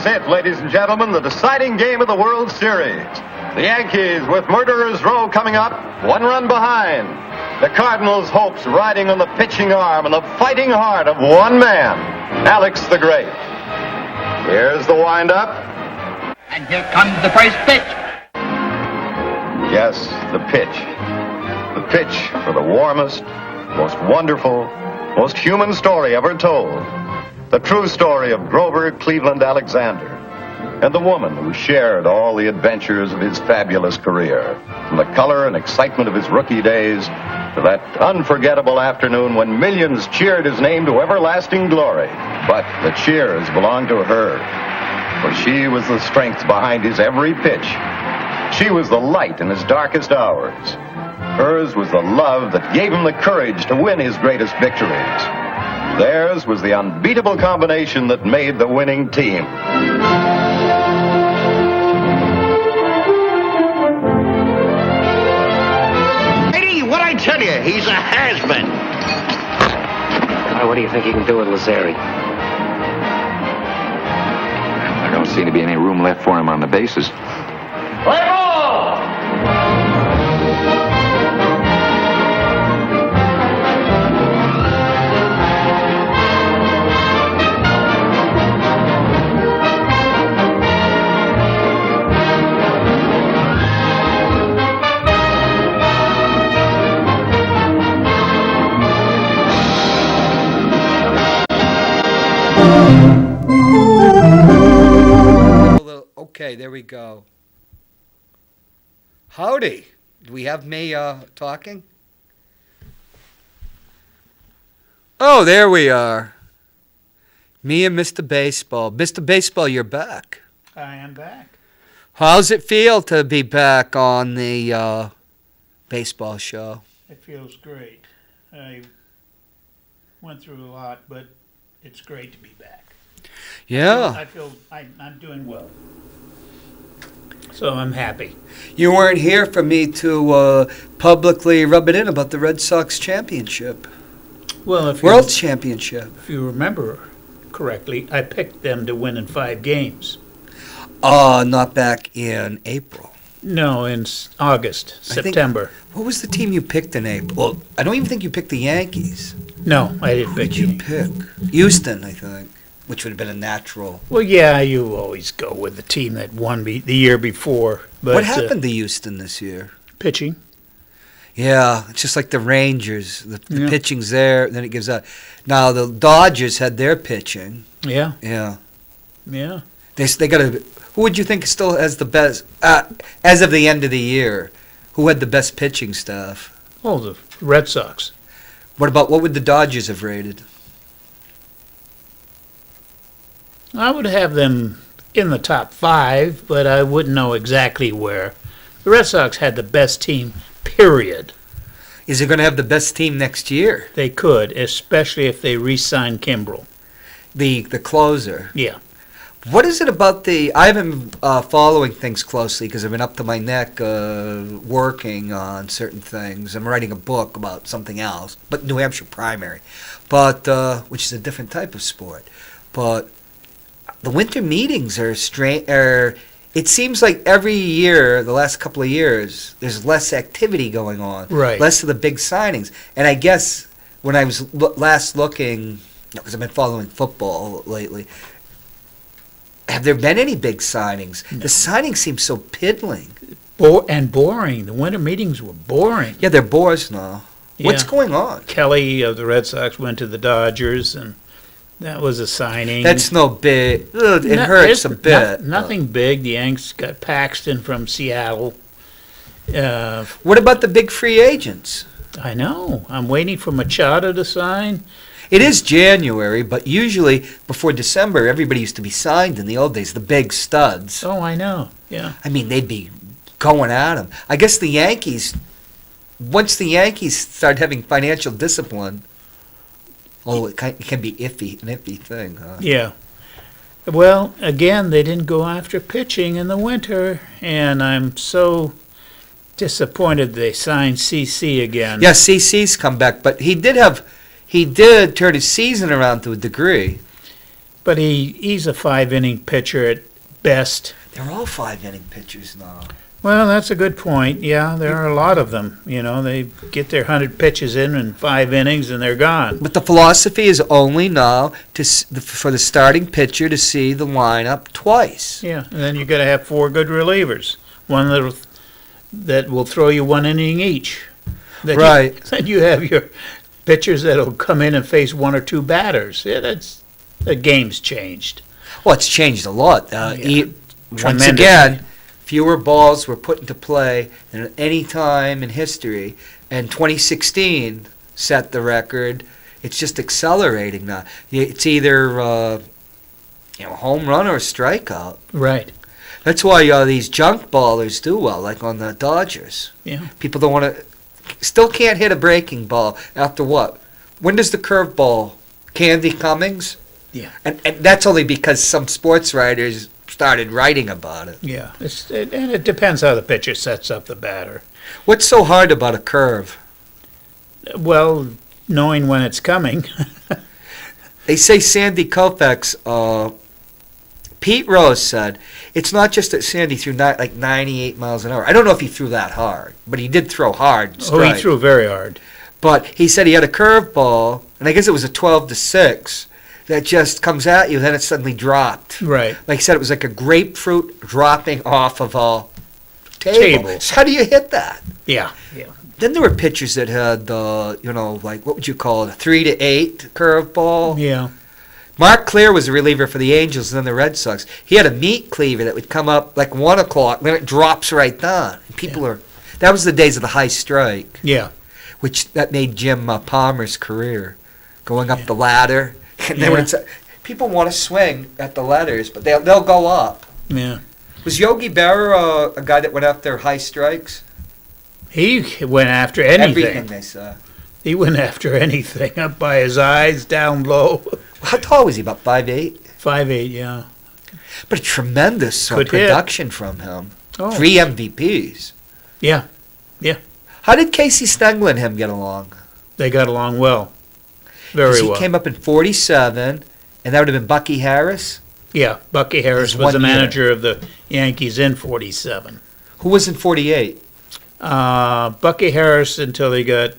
is it, ladies and gentlemen, the deciding game of the World Series. The Yankees with Murderers Row coming up, 1 run behind. The Cardinals' hopes riding on the pitching arm and the fighting heart of one man, Alex the Great. Here's the windup. And here comes the first pitch. Yes, the pitch. The pitch for the warmest, most wonderful, most human story ever told. The true story of Grover Cleveland Alexander and the woman who shared all the adventures of his fabulous career, from the color and excitement of his rookie days to that unforgettable afternoon when millions cheered his name to everlasting glory. But the cheers belonged to her, for she was the strength behind his every pitch. She was the light in his darkest hours. Hers was the love that gave him the courage to win his greatest victories. Theirs was the unbeatable combination that made the winning team. Eddie, what'd I tell you? He's a has-been. What do you think you can do with Lazzeri? There don't seem to be any room left for him on the bases. Play ball! Okay, there we go. Howdy. Do we have me talking? Oh, there we are. Me and Mr. Baseball. Mr. Baseball, you're back. I am back. How's it feel to be back on the baseball show? It feels great. I went through a lot, but it's great to be back. Yeah. I'm doing well. So I'm happy. You weren't here for me to publicly rub it in about the Red Sox championship. Well, World Championship. If you remember correctly, I picked them to win in 5 games. Not back in April. No, in August, September. What was the team you picked in April? Well, I don't even think you picked the Yankees. No, I didn't pick Who did you pick? Houston, I think, which would have been a natural. Well, yeah, you always go with the team that won the year before. But what happened to Houston this year? Pitching. Yeah, it's just like the Rangers. The pitching's there, then it gives out. Now, the Dodgers had their pitching. Yeah. Yeah. Yeah. They got a. Who would you think still has the best, as of the end of the year, who had the best pitching staff? Oh, the Red Sox. What would the Dodgers have rated? I would have them in the top 5, but I wouldn't know exactly where. The Red Sox had the best team, period. Is it going to have the best team next year? They could, especially if they re-sign Kimbrel. The closer. Yeah. What is it about I haven't been following things closely because I've been up to my neck working on certain things. I'm writing a book about something else, but New Hampshire primary, but which is a different type of sport. But the winter meetings are strange. It seems like every year, the last couple of years, there's less activity going on. Right. Less of the big signings. And I guess when I was last looking, because I've been following football lately, have there been any big signings? No. The signings seem so piddling. And boring. The winter meetings were boring. Yeah, they're bores now. Yeah. What's going on? Kelly of the Red Sox went to the Dodgers, and that was a signing. That's no big. It hurts a bit. Nothing big. The Yanks got Paxton from Seattle. What about the big free agents? I know. I'm waiting for Machado to sign. It is January, but usually before December, everybody used to be signed in the old days, the big studs. Oh, I know. Yeah. I mean, they'd be going at them. I guess the Yankees, once the Yankees start having financial discipline, it can be an iffy thing, huh? Yeah. Well, again, they didn't go after pitching in the winter, and I'm so disappointed they signed CC again. Yeah, CC's come back, but he did turn his season around to a degree. But he's a 5-inning pitcher at best. They're all 5-inning pitchers now. Well, that's a good point. Yeah, there are a lot of them. You know, they get their 100 pitches in 5 innings and they're gone. But the philosophy is only now for the starting pitcher to see the lineup twice. Yeah, and then you got to have 4 good relievers. One that will throw you 1 inning each. Right. Then you have your pitchers that'll come in and face 1 or 2 batters. Yeah, the game's changed. Well, it's changed a lot. Once Tremendously. again, fewer balls were put into play than at any time in history, and 2016 set the record. It's just accelerating now. It's either a home run or a strikeout. Right. That's why these junk ballers do well, like on the Dodgers. Yeah. People don't want to, still can't hit a breaking ball after what? When does the curveball? Candy Cummings? Yeah. And that's only because some sports writers started writing about it. Yeah. And it depends how the pitcher sets up the batter. What's so hard about a curve? Well, knowing when it's coming. They say Sandy Koufax, Pete Rose said, it's not just that Sandy threw like 98 miles an hour. I don't know if he threw that hard, but he did throw hard. Oh, he threw very hard. But he said he had a curveball, and I guess it was a 12-6, that just comes at you, then it suddenly dropped. Right. Like I said, it was like a grapefruit dropping off of a table. So how do you hit that? Yeah. Yeah. Then there were pitchers that had like what would you call it, a 3-8 curveball. Yeah. Mark Clear was a reliever for the Angels and then the Red Sox. He had a meat cleaver that would come up like 1 o'clock, then it drops right down. And that was the days of the high strike. Yeah. That made Jim Palmer's career, going up the ladder. And then people want to swing at the ladders, but they'll go up. Yeah. Was Yogi Berra a guy that went after high strikes? He went after anything. Everything they saw. He went after anything, up by his eyes, down low. How tall was he? About 5'8"? 5'8", yeah. But a tremendous Good production from him. Oh. 3 MVPs. Yeah. Yeah. How did Casey Stengel and him get along? They got along well. 'Cause Very he well. came up in 47, and that would have been Bucky Harris. Yeah, Bucky Harris Just was the 1 year. manager of the Yankees in 47. Who was in 48? Bucky Harris until he got...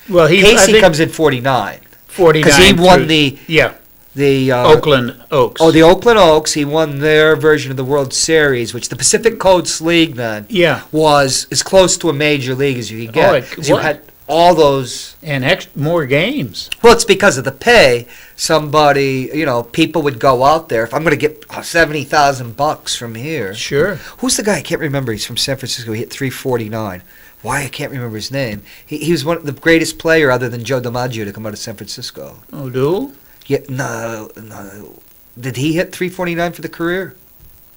Well, I Casey think comes in 49. 49. Because he won through- the Oakland Oaks. Oh, the Oakland Oaks. He won their version of the World Series, which the Pacific Coast League then Yeah. was as close to a major league as you could get. Oh, it 'Cause you was. had all those. And more games. Well, it's because of the pay. Somebody, people would go out there. If I'm going to get $70,000 from here. Sure. Who's the guy? I can't remember. He's from San Francisco. He hit 349. Why? I can't remember his name. He was the greatest player other than Joe DiMaggio to come out of San Francisco. O'Doul? Yeah, no. Did he hit 349 for the career?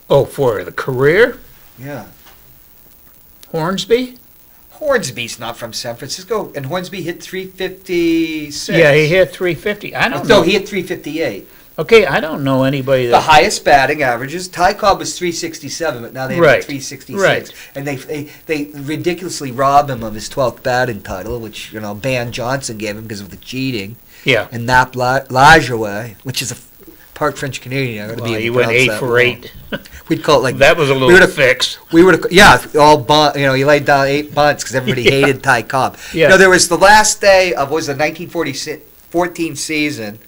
Oh, for the career? Yeah. Hornsby? Hornsby's not from San Francisco, and Hornsby hit 356. Yeah, he hit 350. I don't know. No, he hit 358. Okay, I don't know anybody The that... highest batting averages. Ty Cobb was 367, but now they have Right. 366. Right. And they ridiculously rob him of his 12th batting title, which Ban Johnson gave him because of the cheating. Yeah. And Nap Lajoie, which is a part French Canadian. I gotta Well, be he went 8 pronounce that for wrong. 8. We'd call it like That was a we little would've- fix. We would have, all bunt. He laid down 8 bunts because everybody Yeah. hated Ty Cobb. Yeah. There was the last day of what was the 1914 season,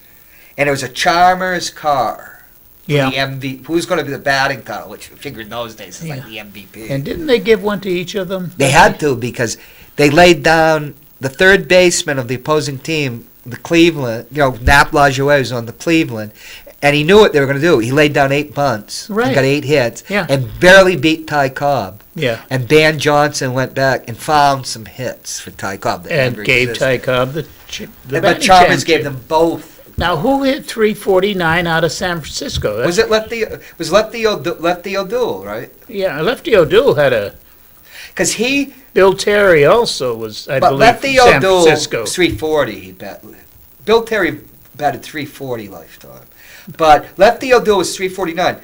and it was a Chalmers car. Yeah. The MVP. Who's going to be the batting title? Which I figured in those days is like the MVP. And didn't they give one to each of them? They had to because they laid down the third baseman of the opposing team, the Cleveland. Nap Lajoie was on the Cleveland. And he knew what they were going to do. He laid down 8 bunts. Right. And got 8 hits. Yeah. And barely beat Ty Cobb. Yeah. And Ban Johnson went back and found some hits for Ty Cobb. That And never gave existed. Ty Cobb the But batting Chalmers gave championship. them both. Now, who hit 349 out of San Francisco? Was it Lefty O'Doul, right? Yeah, Lefty O'Doul had a... Because Bill Terry also was, I but believe, Lefty from San O'Doul, Francisco. 340 he bet. Bill Terry batted 340 lifetime. But Lefty O'Doul was 349.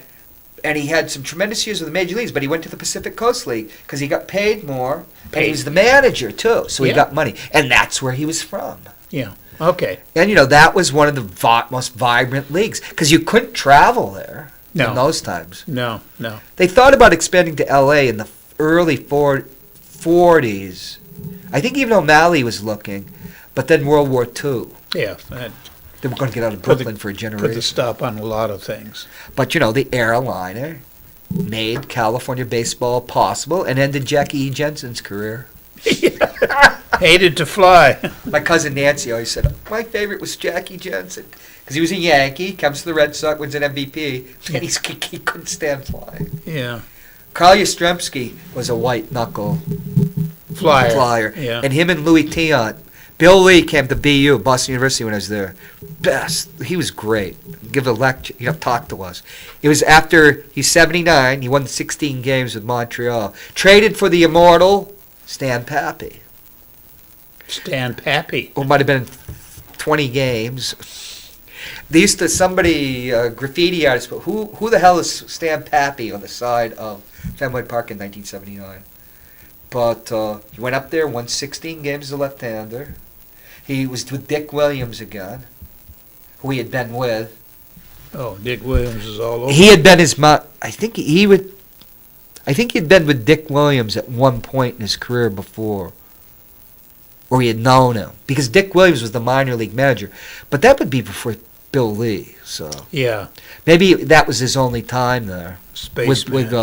And he had some tremendous years with the major leagues, but he went to the Pacific Coast League because he got paid more. And he was the manager, too, so he Yeah. got money. And that's where he was from. Yeah. Okay. And, that was one of the most vibrant leagues because you couldn't travel there No. in those times. No. They thought about expanding to L.A. in the early 40s. I think even O'Malley was looking, but then World War II. Yeah. That They were going to get out of Put the- Brooklyn for a put the generation. stop on a lot of things. But, the airliner made California baseball possible and ended Jackie E. Jensen's career. Hated to fly. My cousin Nancy always said, my favorite was Jackie Jensen. Because he was a Yankee, comes to the Red Sox, wins an MVP, and he couldn't stand flying. Yeah. Carl Yastrzemski was a white knuckle flyer. Yeah. And him and Louis Tiant. Bill Lee came to BU, Boston University, when I was there. Best. He was great. Give a lecture, talk to us. It was after he's 79. He won 16 games with Montreal. Traded for the immortal Stan Pappy, Stan Pappy. who might have been in 20 games. They used to, graffiti artist, but who the hell is Stan Pappy on the side of Fenway Park in 1979? But he went up there, won 16 games as a left-hander. He was with Dick Williams again, who he had been with. Oh, Dick Williams is all over. He had been I think he'd been with Dick Williams at one point in his career before. Or he had known him. Because Dick Williams was the minor league manager. But that would be before Bill Lee, so Yeah. maybe that was his only time there. Spaceman. With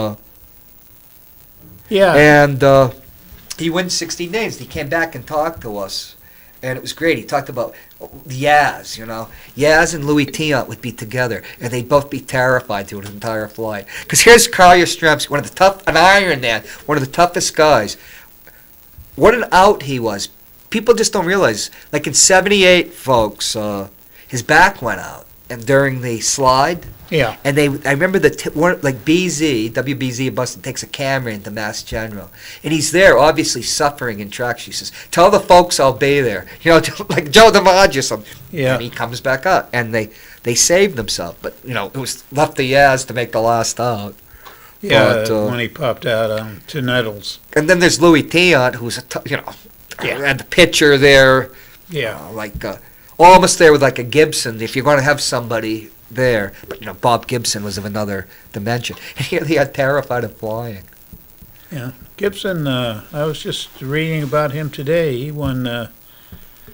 Yeah. and he wins 16 games. He came back and talked to us, and it was great. He talked about Yaz, Yaz and Louis Tiant would be together, and they'd both be terrified through an entire flight. Because here's Carl Yastrzemski, an Iron Man, one of the toughest guys. What an out he was. People just don't realize, like in 78, folks, his back went out, and during the slide, Yeah. and I remember WBZ of Boston takes a camera into Mass General, and he's there, obviously suffering in tracks. She says, "Tell the folks I'll be there," like Joe DiMaggio or something. Yeah. And he comes back up, and they saved themselves, but it was left to Yaz to make the last out. Yeah. But, when he popped out to Nettles. And then there's Louis Tiant, who's had the pitcher there, Yeah. almost there with like a Gibson. If you're going to have somebody there, but Bob Gibson was of another dimension. And here they are terrified of flying. Yeah. Gibson, I was just reading about him today. He won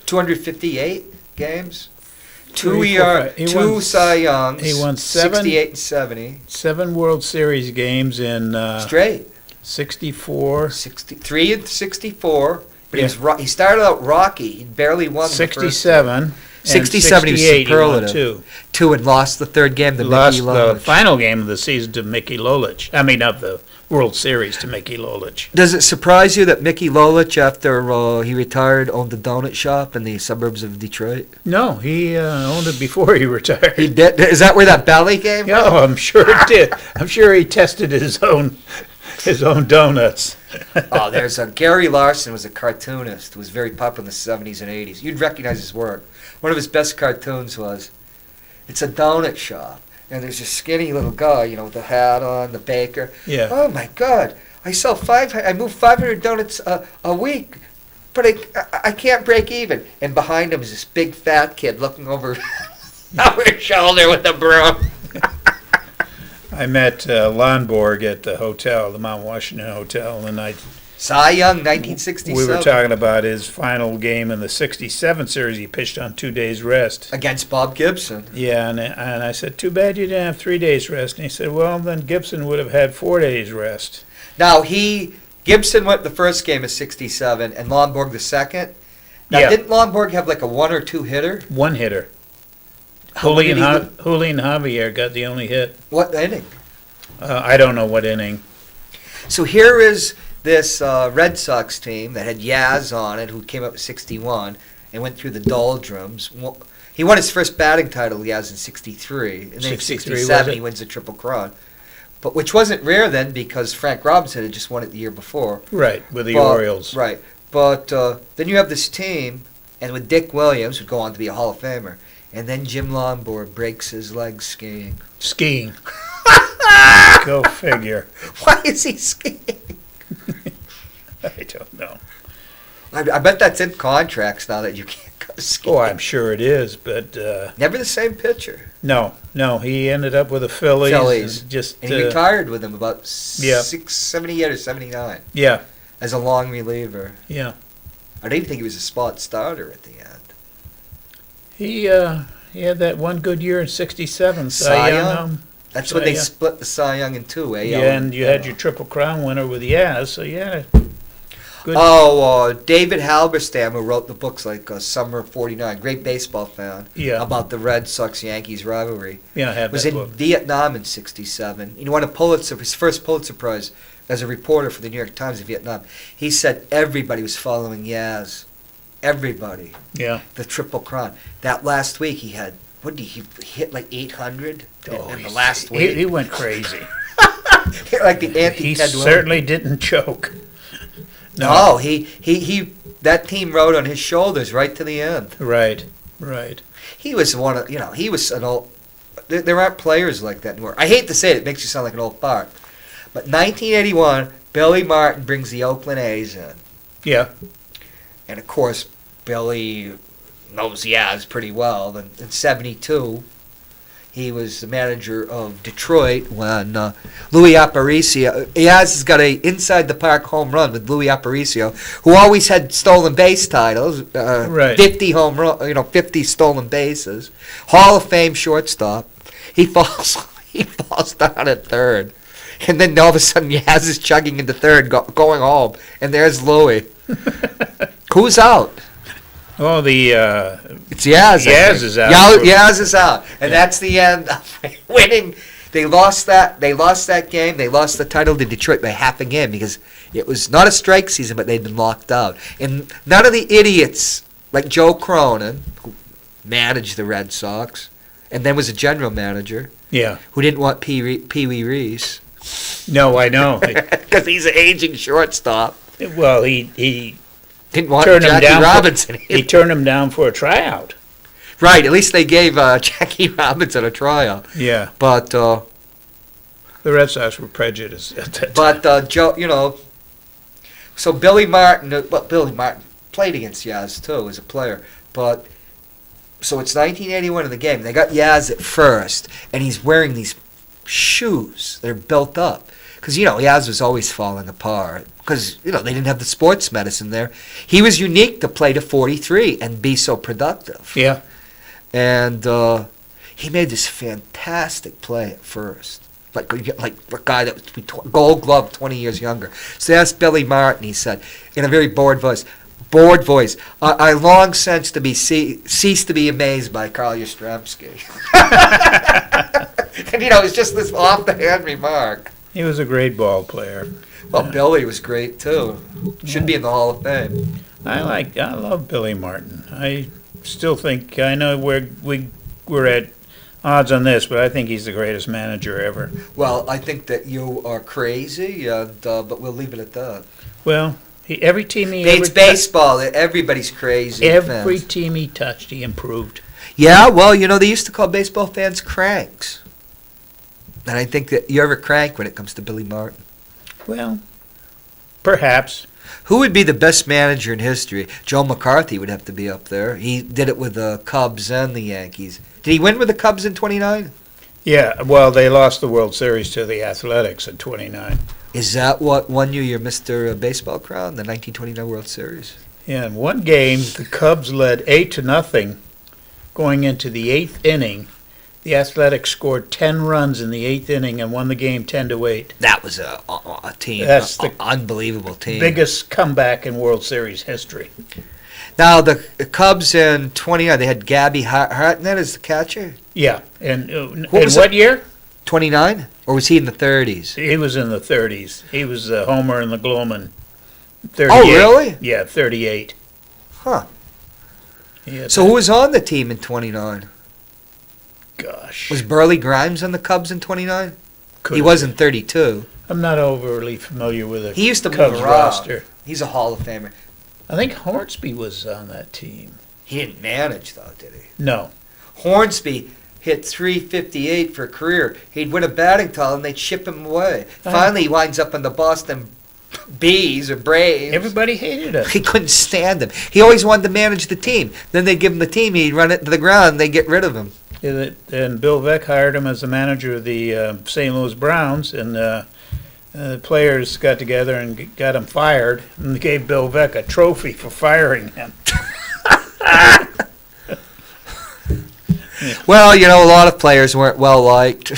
258 games, Three, four, five. He two won- Cy Youngs. he won 68 and 70 7 World Series games in straight. 64, 63 and 64. But Yeah. he started out rocky. He barely won. the first 67, 67 he was 68, he won superlative. two, and lost the third game to Lost Mickey the Lolich. final game of the season to Mickey Lolich. I mean, of the World Series to Mickey Lolich. Does it surprise you that Mickey Lolich, after he retired, owned a donut shop in the suburbs of Detroit? No, he owned it before he retired. He did. Is that where that belly came from? Oh, I'm sure it did. I'm sure he tested his own donuts. Oh, there's Gary Larson was a cartoonist who was very popular in the 70s and 80s. You'd recognize his work. One of his best cartoons was, it's a donut shop, and there's a skinny little guy, with the hat on, the baker. Yeah. Oh my God, I move 500 donuts a week, but I can't break even. And behind him is this big fat kid looking over his shoulder with a broom. I met Lonborg at the hotel, the Mount Washington Hotel, and Cy Young, 1967. we were talking about his final game in the 67 series. He pitched on 2 days rest. Against Bob Gibson. Yeah, and I said, too bad you didn't have 3 days rest. And he said, well, then Gibson would have had 4 days rest. Now, Gibson went the first game of 67 and Lonborg the second. Now, Yeah. didn't Lonborg have like a 1 or 2 hitter? One hitter. How many Julian did Javier got the only hit. What inning? I don't know what inning. So here is this Red Sox team that had Yaz on it, who came up with 61 and went through the doldrums. He won his first batting title, Yaz, in 63. And then in 63, was 67, it? he wins the Triple Crown. But which wasn't rare then because Frank Robinson had just won it the year before. Right, with the But- Orioles. Right. But then you have this team, and with Dick Williams, who'd go on to be a Hall of Famer, and then Jim Lonborg breaks his leg skiing. Skiing. Go figure. Why is he skiing? I don't know. I bet that's in contracts now that you can't go Yabusky. Oh, I'm sure it is, but Never the same pitcher. no. He ended up with the Phillies. And just And he retired with them about yeah. 78 or 79 Yeah, as a long reliever. yeah. I didn't think he was a spot starter at the end. He had that one good year in '67. Cy Young, Young? That's when they Young. split the Cy Young in two, eh? Yeah, and you had your Triple Crown winner with Yaz, so yeah. Good. David Halberstam, who wrote the books like Summer of '49, great baseball fan, Yeah. about the Red Sox-Yankees rivalry. Yeah, I have Was that in book. Vietnam in '67. He won his first Pulitzer Prize as a reporter for the New York Times in Vietnam. He said everybody was following Yaz. Everybody. Yeah. The Triple Crown. That last week he had, what did he hit like 800 in the last week? He went crazy. Like the anti He Ted Williams. certainly didn't choke. No, he that team rode on his shoulders right to the end. Right. He was one of, he was an old, there aren't players like that anymore. I hate to say it makes you sound like an old fart. But 1981, Billy Martin brings the Oakland A's in. Yeah. And of course, Billy knows Yaz pretty well. And in '72, he was the manager of Detroit when Louis Aparicio. Yaz has got a inside the park home run with Louis Aparicio, who always had stolen base titles. Right. 50 home run, 50 stolen bases. Hall of Fame shortstop. He falls down at third. And then all of a sudden, Yaz is chugging into third, going home, and there's Louis. Who's out? Oh, It's Yaz. Yaz is out. Yaz is out, and that's the end of winning. They lost that game. They lost the title to Detroit by half a game because it was not a strike season, but they'd been locked out. And none of the idiots like Joe Cronin, who managed the Red Sox, and then was a general manager, yeah. who didn't want Pee Wee Reese No, I know. because he's an aging shortstop. Well, he Didn't want turned him Jackie down. Robinson. He turned him down for a tryout. Right, at least they gave Jackie Robinson a tryout. Yeah. But The Red Sox were prejudiced at that time. but Joe, so Billy Martin played against Yaz too as a player. But so it's 1981 in the game. They got Yaz at first, and he's wearing these shoes that are built up. Because, Yaz was always falling apart. Because, they didn't have the sports medicine there. He was unique to play to 43 and be so productive. Yeah. And he made this fantastic play at first. Like a guy that was Gold Glove 20 years younger. So they asked Billy Martin, he said, in a very bored voice, I long since to be cease to be amazed by Carl Yastrzemski. And, it's just this off-the-hand remark. He was a great ball player. Well, Billy was great, too. Should be in the Hall of Fame. I love Billy Martin. I still think, I know we're at odds on this, but I think he's the greatest manager ever. Well, I think that you are crazy, but we'll leave it at that. Well, every team he It's ever baseball. Everybody's crazy. every fans. team he touched, he improved. Yeah, well, they used to call baseball fans cranks. And I think that you're a crank when it comes to Billy Martin. Well, perhaps. Who would be the best manager in history? Joe McCarthy would have to be up there. He did it with the Cubs and the Yankees. Did he win with the Cubs in '29? Yeah, well, they lost the World Series to the Athletics in '29. Is that what won you your Mr. Baseball crown, the 1929 World Series? Yeah, in one game, the Cubs led 8-0 going into the 8th inning. The Athletics scored 10 runs in the 8th inning and won the game 10-8. That was a team, That's the unbelievable team. Biggest comeback in World Series history. Now, the Cubs in '29, they had Gabby Hartnett as the catcher? Yeah, and in was what year? 29? Or was he in the 30s? He was in the 30s. He was the Homer and the Glowman. 38. Oh, really? Yeah, 38. Huh. Yeah, So who was on the team in '29? gosh. Was Burley Grimes on the Cubs in '29? Could He have was in '32. I'm not overly familiar with the He used to Cubs move around. roster. He's a Hall of Famer. I think Hornsby was on that team. He didn't manage, though, did he? No. Hornsby hit .358 for a career. He'd win a batting title, and they'd ship him away. Finally, he winds up on the Boston Bees or Braves. Everybody hated us. He couldn't stand him. He always wanted to manage the team. Then they'd give him the team, he'd run it to the ground, and they'd get rid of him. And Bill Veeck hired him as the manager of the St. Louis Browns, and the players got together and got him fired, and they gave Bill Veeck a trophy for firing him. Well, a lot of players weren't well liked.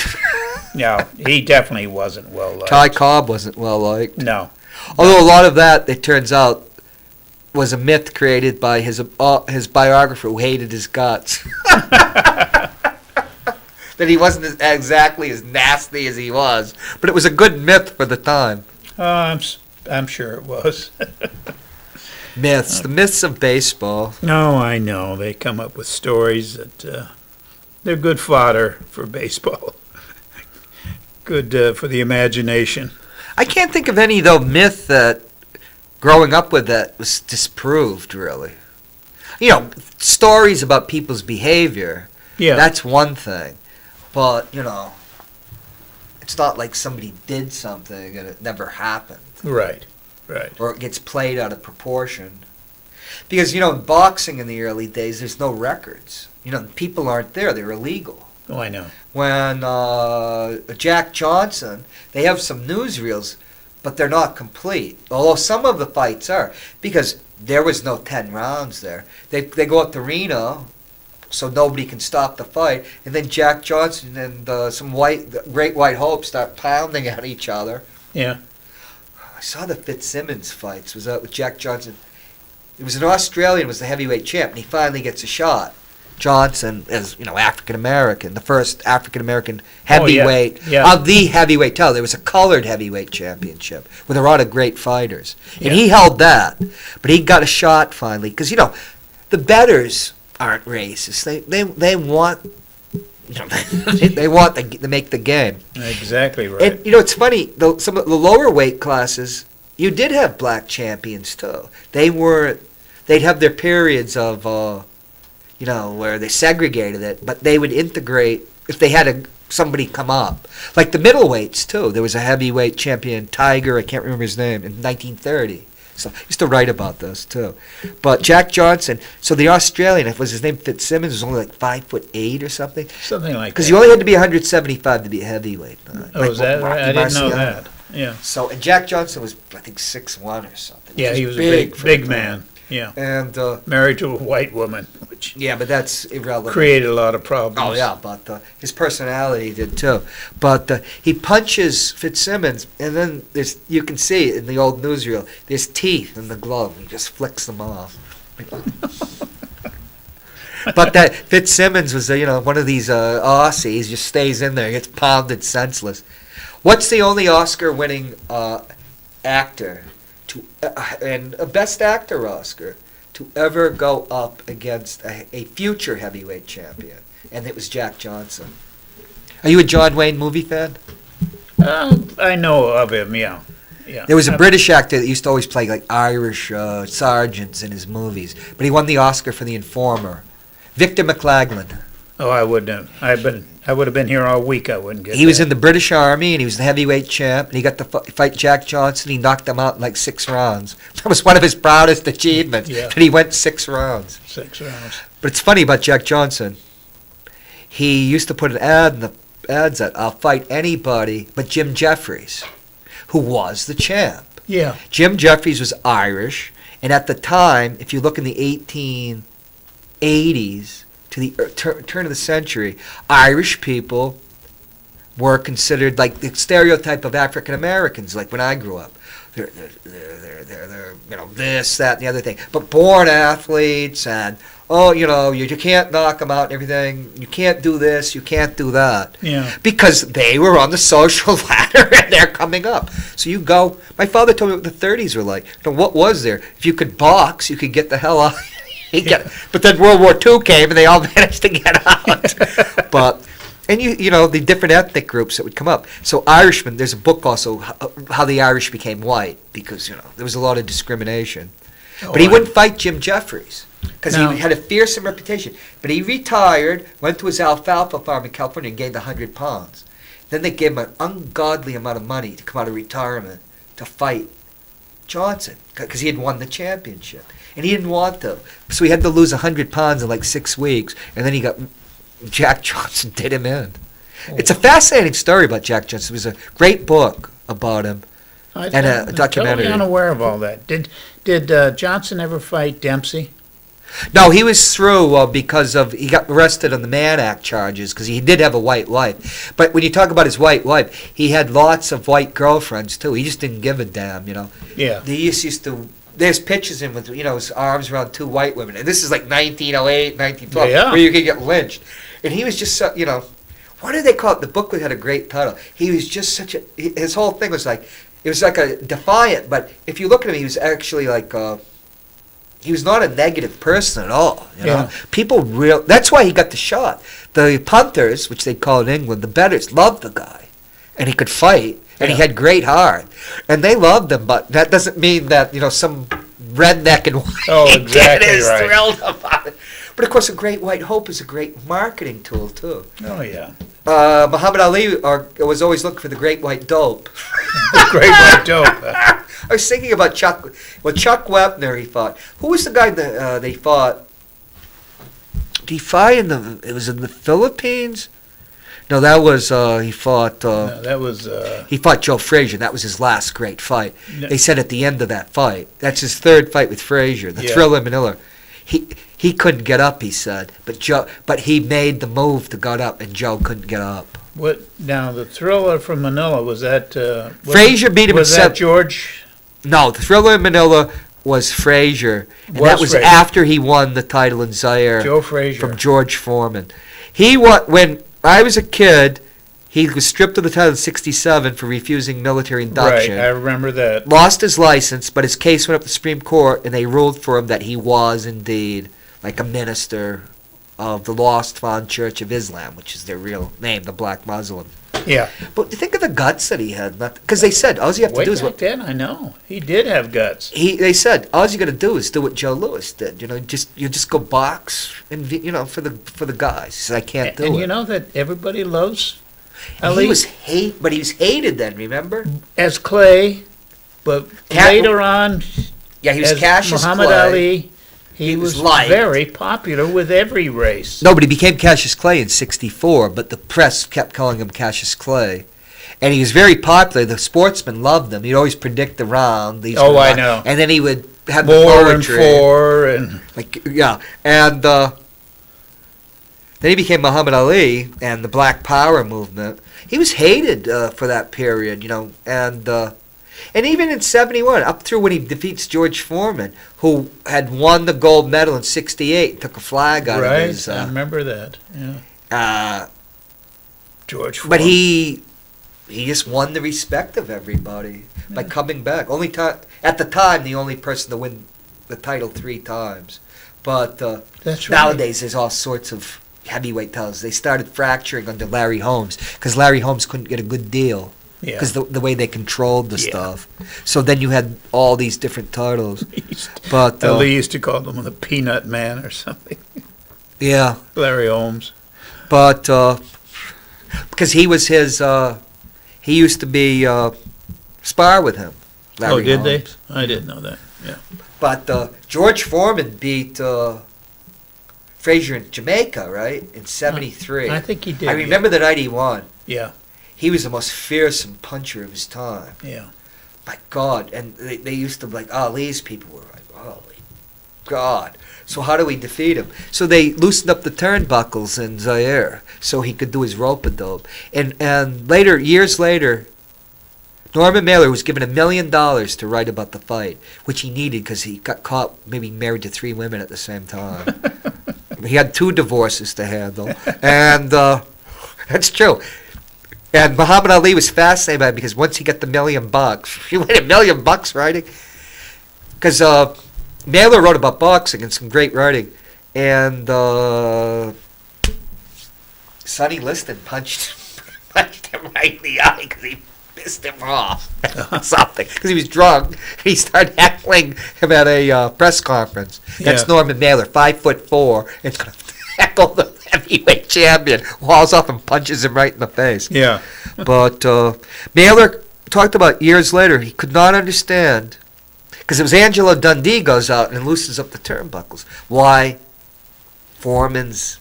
No, he definitely wasn't well liked. Ty Cobb wasn't well liked. No. Although a lot of that, it turns out, was a myth created by his biographer who hated his guts. That he wasn't exactly as nasty as he was, but it was a good myth for the time. I'm sure it was. Myths, the myths of baseball. No, I know. They come up with stories that they're good fodder for baseball. Good for the imagination. I can't think of any, though, myth that growing up with that was disproved, really. Stories about people's behavior, Yeah. that's one thing. But, it's not like somebody did something and it never happened. Right. Or it gets played out of proportion. Because, in boxing in the early days, there's no records. People aren't there. They're illegal. Oh, I know. When Jack Johnson, they have some newsreels, but they're not complete. Although some of the fights are, because there was no 10 rounds there. They go up to Reno, so nobody can stop the fight, and then Jack Johnson and some Great White Hope start pounding at each other. Yeah. I saw the Fitzsimmons fights. Was that with Jack Johnson? It was an Australian, was the heavyweight champ, and he finally gets a shot. Johnson is, African American, the first African American heavyweight of the heavyweight title. There was a colored heavyweight championship with a lot of great fighters, and he held that. But he got a shot finally because the bettors aren't racist. They want. They want to make the game. Exactly right. And it's funny. Some of the lower weight classes, you did have black champions too. They'd have their periods of, where they segregated it, but they would integrate if they had somebody come up. Like the middleweights too. There was a heavyweight champion, Tiger. I can't remember his name in 1930. So I used to write about this too. But Jack Johnson, so the Australian, if it was his name Fitzsimmons, was only like 5'8" or something. Something like that. Because you only had to be 175 to be a heavyweight. Is that right? I didn't know that. Yeah. So, and Jack Johnson was, I think, 6'1" or something. Yeah, he was a big man. Yeah. And married to a white woman, which but that's irrelevant. created a lot of problems. Oh yeah, but his personality did too. But he punches Fitzsimmons, and then you can see in the old newsreel, there's teeth in the glove. He just flicks them off. But that Fitzsimmons was one of these Aussies, just stays in there, gets pounded senseless. What's the only Oscar-winning actor and a Best Actor Oscar to ever go up against a future heavyweight champion? And it was Jack Johnson. Are you a John Wayne movie fan? I know of him, yeah. There was a British actor that used to always play like Irish sergeants in his movies, but he won the Oscar for The Informer. Victor McLaglen. Oh, I wouldn't have. I would have been here all week. I wouldn't get. He was in the British Army, and he was the heavyweight champ. And he got to fight Jack Johnson. He knocked him out in like 6 rounds. That was one of his proudest achievements. Yeah. That he went 6 rounds. 6 rounds. But it's funny about Jack Johnson. He used to put an ad in the ads that I'll fight anybody but Jim Jeffries, who was the champ. Yeah. Jim Jeffries was Irish, and at the time, if you look in the 1880s to the turn of the century, Irish people were considered like the stereotype of African Americans. Like when I grew up, they're this, that, and the other thing. But born athletes, and you can't knock them out and everything. You can't do this, you can't do that. Yeah. Because they were on the social ladder and they're coming up. So you go. My father told me what the 30s were like. What was there? If you could box, you could get the hell out. But then World War II came and they all managed to get out. And the different ethnic groups that would come up. So Irishmen, there's a book also, How the Irish Became White, because there was a lot of discrimination. But he wouldn't fight Jim Jeffries because he had a fearsome reputation. But he retired, went to his alfalfa farm in California and gained 100 pounds. Then they gave him an ungodly amount of money to come out of retirement to fight Johnson because he had won the championship, and he didn't want to, so he had to lose 100 pounds in like 6 weeks, and then Jack Johnson did him in. It's a fascinating story about Jack Johnson. It was a great book about him. And a documentary. I'm totally unaware of all that. Did Johnson ever fight Dempsey? No, he was through because he got arrested on the Mann Act charges because he did have a white wife. But when you talk about his white wife, he had lots of white girlfriends too. He just didn't give a damn, you know. Yeah. He just used to. There's pictures of him with his arms around 2 white women, and this is like 1908, 1912, Yeah. where you could get lynched. And he was just so, what did they call it? The book had a great title. He was just his whole thing was like. It was like a defiant, but if you look at him, he was actually like, he was not a negative person at all. You know? That's why he got the shot. The punters, which they call in England, the bettors, loved the guy. And he could fight, and he had great heart. And they loved him, but that doesn't mean that, some redneck and white exactly kid is right. thrilled about it. But of course, a great white hope is a great marketing tool, too. Oh, yeah. Muhammad Ali was always looking for the great white dope. Great white dope. I was thinking about Chuck Wepner he fought. Who was the guy that they fought? Did he fight it was in the Philippines? No, that was, he fought... No, that was... he fought Joe Frazier. That was his last great fight. No. They said at the end of that fight, that's his 3rd fight with Frazier, the Thriller Manila. He couldn't get up, he said, but he made the move to get up, and Joe couldn't get up. What now? The Thriller from Manila, was that? Frazier beat him. Was that George? No, the Thriller in Manila was Frazier, and that was Frazier. after he won the title in Zaire. Joe Frazier from George Foreman. When I was a kid, he was stripped of the title in '67 for refusing military induction. Right, I remember that. Lost his license, but his case went up to the Supreme Court, and they ruled for him that he was indeed like a minister of the Lost Found Church of Islam, which is their real name, the Black Muslim. Yeah. But think of the guts that he had. Because they said, all you have to Way do is back what... then, I know. He did have guts. They said, all you got to do is do what Joe Lewis did. You just go box, and for the guys. He said, I can't do it. And you know that everybody loves And Ali? he was but he was hated then, remember? As Clay, but later on, Yeah, he was as Cassius Muhammad Clay. Ali, he was liked. very popular with every race. No, but he became Cassius Clay in '64, but the press kept calling him Cassius Clay. And he was very popular. The sportsmen loved him. He'd always predict the round. I know. And then he would have More the and poetry. four and And then he became Muhammad Ali and the Black Power movement. He was hated for that period, and even in '71, up through when he defeats George Foreman, who had won the gold medal in '68, took a flag out of his. I remember that. Yeah. George Foreman. But he just won the respect of everybody by coming back. At the time, the only person to win the title 3 times. But That's right. nowadays, there's all sorts of heavyweight titles. They started fracturing under Larry Holmes because Larry Holmes couldn't get a good deal Yeah. because the way they controlled the Yeah. stuff. So then you had all these different titles. But Ali used to call them the Peanut Man or something. yeah, Larry Holmes. but because he was his, he used to be spar with him. Larry did Holmes. they? I didn't know that. Yeah. But George Foreman beat Frazier in Jamaica, right, in '73. I think he did. I remember the night he won. Yeah. He was the most fearsome puncher of his time. Yeah. My God. And they used to, like, Ali's people were like, holy God. So how do we defeat him? So they loosened up the turnbuckles in Zaire so he could do his rope-a-dope. And later, years later, Norman Mailer was given $1 million to write about the fight, which he needed because he got caught maybe married to 3 women at the same time. He had 2 divorces to handle. And that's true. And Muhammad Ali was fascinated by it because once he got the $1 million, he made $1 million writing. Because Mailer wrote about boxing and some great writing. And Sonny Liston punched him right in the eye because he pissed him off something because he was drunk. He started heckling him at a press conference. That's Yeah. Norman Mailer, 5'4", and going to heckle the heavyweight champion. Walls off and punches him right in the face. Yeah. But Mailer talked about years later. He could not understand Because it was Angelo Dundee goes out and loosens up the turnbuckles. Why Foreman's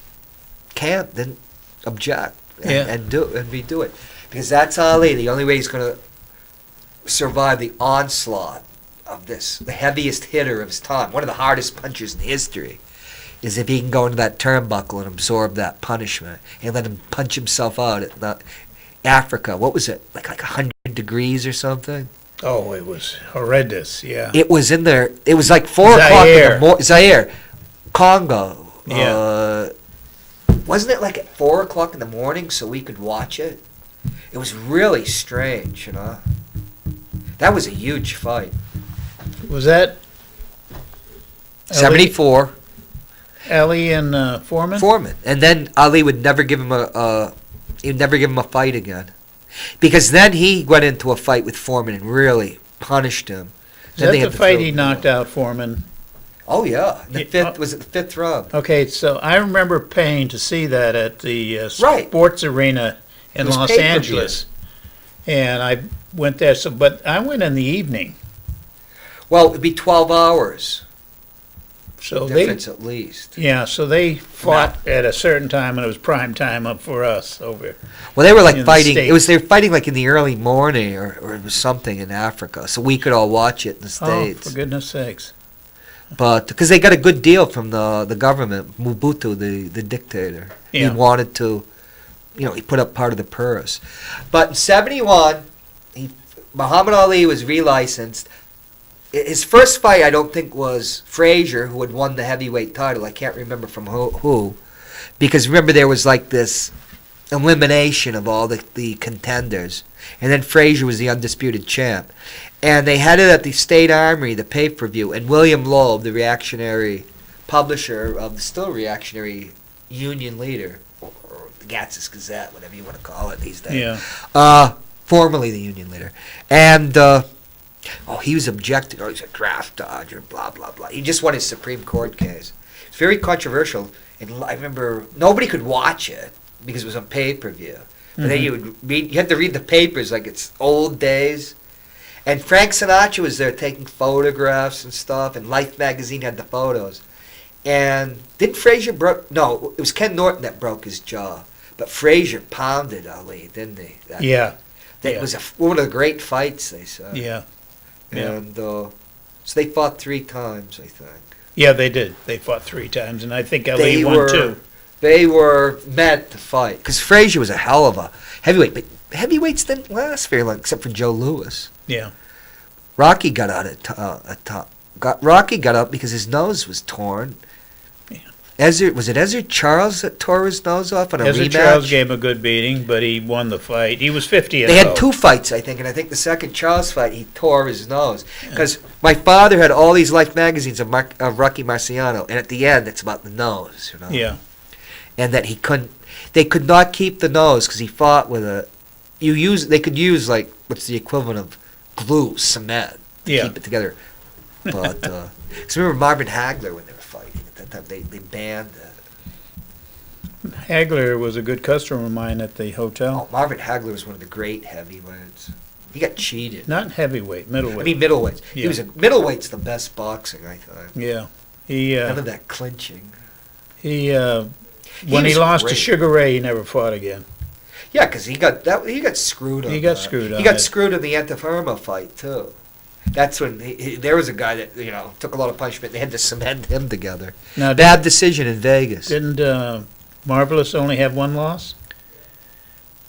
camp didn't object and redo it. Because that's Ali. The only way he's going to survive the onslaught of this, the heaviest hitter of his time, one of the hardest punchers in history, is if he can go into that turnbuckle and absorb that punishment and let him punch himself out at Africa. What was it? Like 100 degrees or something? Oh, it was horrendous, yeah. It was in there. It was like 4 o'clock in the morning. Zaire. Congo. Yeah. Wasn't it like at 4 o'clock in the morning so we could watch it? It was really strange, you know. That was a huge fight. Was that 74. Ali and Foreman? Foreman. And then Ali would never give him he'd never give him a fight again. Because then he went into a fight with Foreman and really punished him. Is that the fight he knocked out Foreman? Oh yeah, was it the 5th round? Okay, so I remember paying to see that at the Right. Sports Arena in It was Los pay-per-view. Angeles, and I went there. But I went in the evening, Well, it'd be 12 hours so difference at least. so they fought at a certain time, and it was prime time up for us over. Well, they were like in the fighting. They States. were fighting like in the early morning, or it was something in Africa, so we could all watch it in the States. Oh, for goodness sakes! But because they got a good deal from the government, Mobutu, the dictator, he Yeah. wanted to, he put up part of the purse. But in '71, Muhammad Ali was relicensed. His first fight, I don't think, was Frazier, who had won the heavyweight title. I can't remember from who, because remember there was like this elimination of all the contenders, and then Frazier was the undisputed champ. And they had it at the State Armory, the pay-per-view, and William Loeb, the reactionary publisher of the still reactionary union leader, or the Gatsas Gazette, whatever you want to call it these days. Yeah, Formerly the union leader. And, he was objecting. He's a draft dodger, blah, blah, blah. He just won his Supreme Court case. It's very controversial. And I remember nobody could watch it because it was on pay-per-view. But then you had to read the papers like it's old days. And Frank Sinatra was there taking photographs and stuff, and Life magazine had the photos. And didn't Frazier no, it was Ken Norton that broke his jaw. But Frazier pounded Ali, didn't he? That was one of the great fights, they said. yeah. And so they fought 3 times, I think. Yeah, they did. They fought 3 times, and I think Ali won 2. They were meant to fight. Because Frazier was a hell of a heavyweight. But heavyweights didn't last very long, except for Joe Louis. Yeah. Rocky got out at top. Rocky got out because his nose was torn. Yeah. Was it Ezra Charles that tore his nose off on a Ezra rematch? Charles gave him a good beating, but he won the fight. He was 50 and They had 0. 2 fights, I think, and I think the second Charles fight, he tore his nose. Because my father had all these Life magazines of Rocky Marciano, and at the end, it's about the nose, Yeah. And that they could not keep the nose because he fought with they could use, like, what's the equivalent of glue, cement, to Yeah. keep it together. But, because remember Marvin Hagler when they were fighting at that time, they banned it. Hagler was a good customer of mine at the hotel. Oh, Marvin Hagler was one of the great heavyweights. He got cheated. Not heavyweight, middleweight. I mean, middleweights. Yeah. He was middleweight's the best boxing, I thought. Yeah. None of that clinching. When he was lost to great. Sugar Ray, he never fought again. Yeah, because he got screwed. He on got that. screwed on He got it. screwed in the Antifermo fight too. That's when there was a guy that took a lot of punishment. They had to cement him together. Now, Bad decision in Vegas. didn't Marvelous only have 1 loss?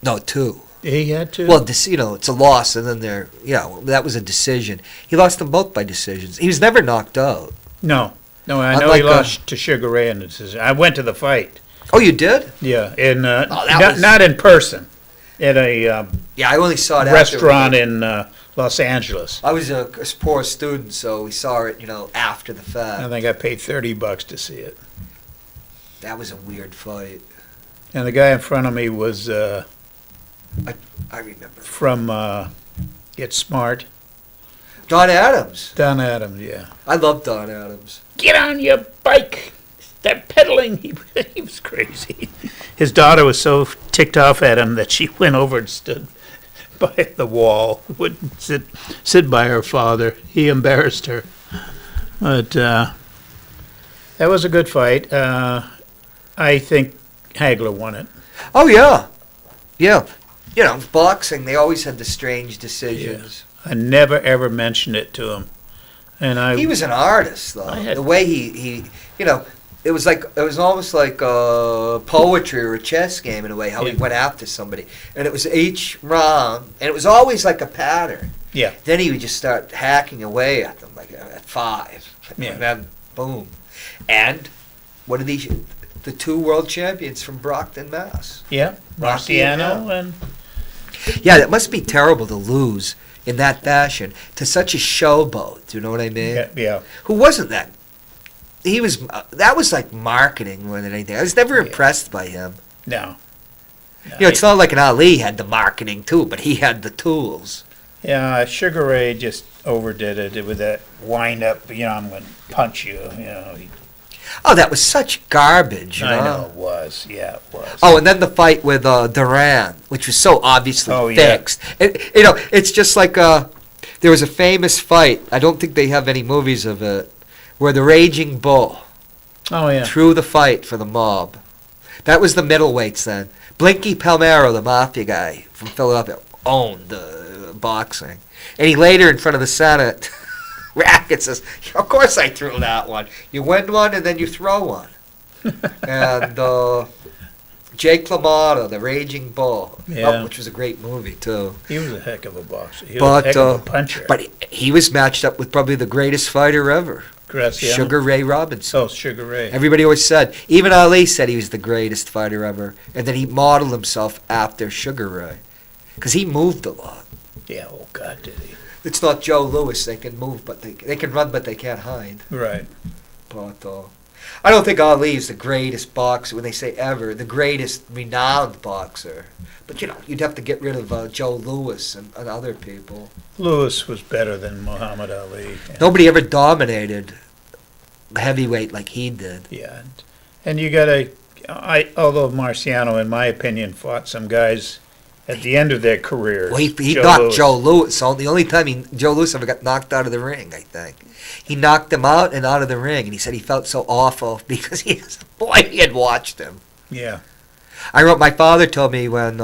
No, 2. He had 2? Well, it's a loss, and then that was a decision. He lost them both by decisions. He was never knocked out. No, I know Unlike, he lost to Sugar Ray in the decision. I went to the fight. Oh, you did? Yeah, in that was- not in person, at a Yeah, I only saw it restaurant after. in Los Angeles. I was a poor student, so we saw it, after the fact. I think I paid $30 to see it. That was a weird fight. And the guy in front of me was I remember. from Get Smart. Don Adams. Don Adams, yeah. I love Don Adams. Get on your bike. They're pedaling. He was crazy. His daughter was so ticked off at him that she went over and stood by the wall. Wouldn't sit by her father. He embarrassed her. But that was a good fight. I think Hagler won it. Oh yeah, yeah. You know, boxing, they always had the strange decisions. I never ever mentioned it to him, and He was an artist, though. I had- The way he, you know, it was almost like poetry or a chess game in a way. How he Yeah. went after somebody, and it was each round, and it was always like a pattern. Yeah. Then he would just start hacking away at them, like at 5, Yeah. and then boom, and what did he? The 2 world champions from Brockton, Mass. yeah, Rocky Marciano and Yeah, it must be terrible to lose in that fashion to such a showboat. Do you know what I mean? yeah. Who wasn't that? He was. That was like marketing more than anything. I was never impressed by him. No. You know, it's not like an Ali had the marketing too, but he had the tools. Yeah, Sugar Ray just overdid it with that wind up. You know, I'm going to punch you. You know, Oh, that was such garbage. You I know? know it was. Yeah, it was. Oh, and then the fight with Duran, which was so obviously Oh, yeah. fixed. You know, it's just like there was a famous fight. I don't think they have any movies of it, where the Raging Bull Oh yeah. threw the fight for the mob. That was the middleweights then. Blinky Palmero, the mafia guy from Philadelphia, owned boxing. And he later, in front of the Senate, Rackett says, of course I threw that one. You win one and then you throw one. And Jake LaMotta, the Raging Bull, Yeah. which was a great movie too. He was a heck of a boxer. He was But a heck of a puncher. but he was matched up with probably the greatest fighter ever, Graciano. Sugar Ray Robinson. Oh, Sugar Ray. Everybody always said, even Ali said he was the greatest fighter ever, and then he modeled himself after Sugar Ray, because he moved a lot. Yeah. Oh God, did he? It's not Joe Louis. They can move, but they can run, but they can't hide. Right. But I don't think Ali is the greatest boxer. When they say ever, the greatest renowned boxer. But you know, you'd have to get rid of Joe Louis and other people. Lewis was better than Muhammad Ali. Yeah. Nobody ever dominated heavyweight like he did. Yeah, and you gotta. Although Marciano, in my opinion, fought some guys at the end of their career. Well, he knocked Joe Louis. So the only time Joe Louis ever got knocked out of the ring, I think. He knocked him out and out of the ring, and he said he felt so awful because he had watched him. Yeah. My father told me when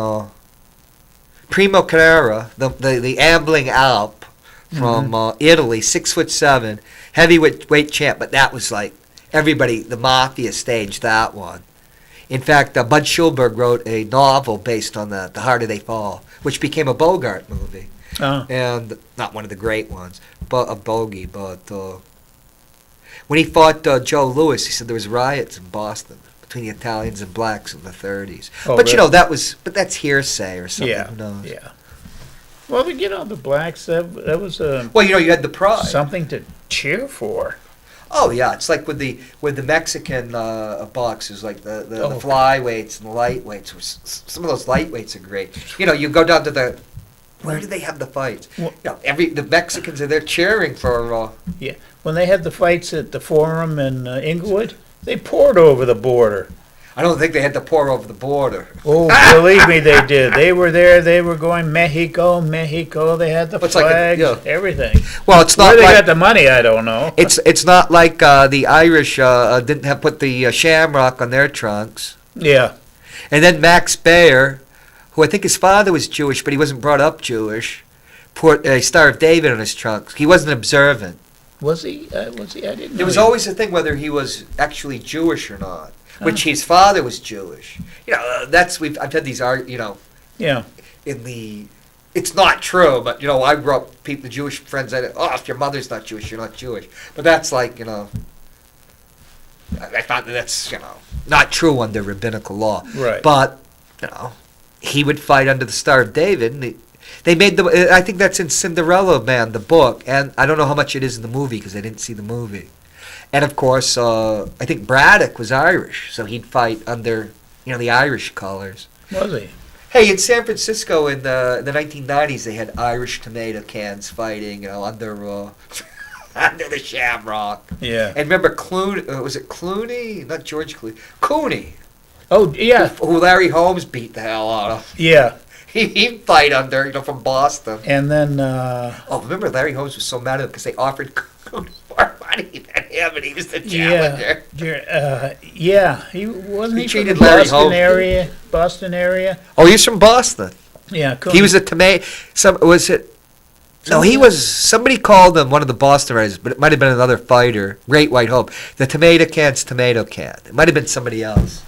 Primo Carrera, the ambling Alp from Italy, 6'7", heavyweight champ, but that was like everybody, the mafia staged that one. In fact, Bud Schulberg wrote a novel based on that, The Harder They Fall, which became a Bogart movie. Oh. And not one of the great ones, but a bogey. But when he fought Joe Louis, he said there was riots in Boston between the Italians and blacks in the 30s. Oh, but you know, really? that's hearsay or something. Yeah. Who knows? Yeah. Well, the blacks that was Well, you know, you had the pride. something to cheer for. Oh yeah, it's like with the Mexican boxers, like the Oh. flyweights and the lightweights. Some of those lightweights are great. You know, you go down to where do they have the fights? Well- You know, the Mexicans are there cheering for. Yeah. When they had the fights at the Forum in Inglewood, they poured over the border. I don't think they had to pour over the border. Oh, believe me, they did. They were there. They were going Mexico, Mexico. They had the It's like a- flags, yeah. everything. Well, it's Where not they like got the money, I don't know. it's not like the Irish didn't have put the shamrock on their trunks. Yeah. And then Max Baer, who I think his father was Jewish, but he wasn't brought up Jewish, put a Star of David on his trunks. He wasn't observant. Was he? Was he? I didn't know. There was he- always a thing whether he was actually Jewish or not, which his father was Jewish. You know, I've had these Yeah. it's not true, but you know, I grew up, the Jewish friends said, oh, if your mother's not Jewish, you're not Jewish. But that's like, you know, I thought that's, you know, not true under rabbinical law. Right. But, you know, he would fight under the Star of David, and they made I think that's in Cinderella Man, the book, and I don't know how much it is in the movie because I didn't see the movie. And of course, I think Braddock was Irish, so he'd fight under, you know, the Irish colors. Was he? Hey, in San Francisco in the 1990s, they had Irish tomato cans fighting, you know, under under the Shamrock. Yeah. And remember Clooney? Was it Clooney? Not George Clooney. Cooney, Oh, yeah. who Larry Holmes beat the hell out of. Yeah. He'd fight under, from Boston. And then, Oh, remember Larry Holmes was so mad at him because they offered more money than him, and he was the challenger. yeah, he wasn't He he from the treated Larry Boston Holmes- area? Boston area? Oh, he's from Boston. Yeah, He was a tomato. Was it? No, he was. Somebody called him one of the Boston writers, but it might have been another fighter. Great White Hope. The tomato can. It might have been somebody else.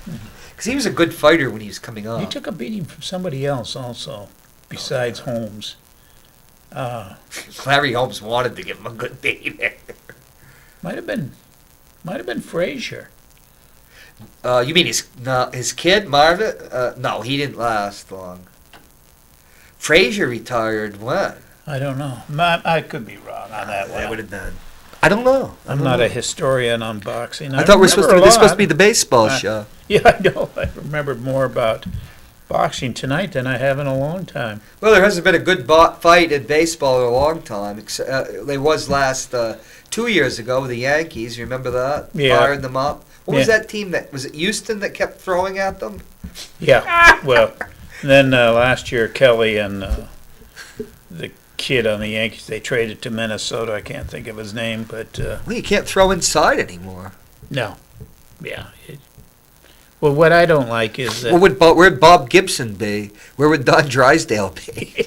Because he was a good fighter when he was coming He up. took a beating from somebody else also, besides Holmes. Larry Holmes wanted to give him a good beating. Might have been Frazier. You mean his kid Marvin? No, he didn't last long. Frazier retired when? I don't know. I could be wrong on that That would one. have been. I don't know. I'm not a historian on boxing. I thought this was supposed to be the the baseball show. Yeah, I know. I remembered more about boxing tonight than I have in a long time. Well, there hasn't been a good fight in baseball in a long time. There was last 2 years ago with the Yankees. You remember that? Yeah. Fired them up. What was Yeah. that team was it Houston that kept throwing at them? Yeah. Well, then last year Kelly and the kid on the Yankees, they traded to Minnesota. I can't think of his name, but Well, you can't throw inside anymore. no. Yeah. Well, what I don't like is that Where'd Bob Gibson be? Where would Don Drysdale be?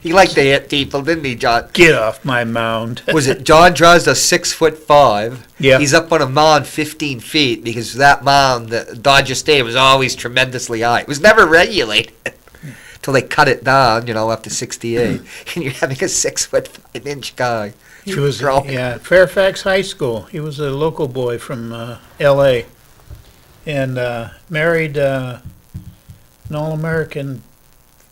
He liked to hit people, didn't he, John? get off my mound. Was it John Drysdale, 6'5"? Yeah. He's up on a mound 15 feet because that mound, the Dodger Stadium, was always tremendously high. It was never regulated till they cut it down, after 68. And you're having a 6'5" guy. He was throwing. Fairfax High School. He was a local boy from L.A. and married an All-American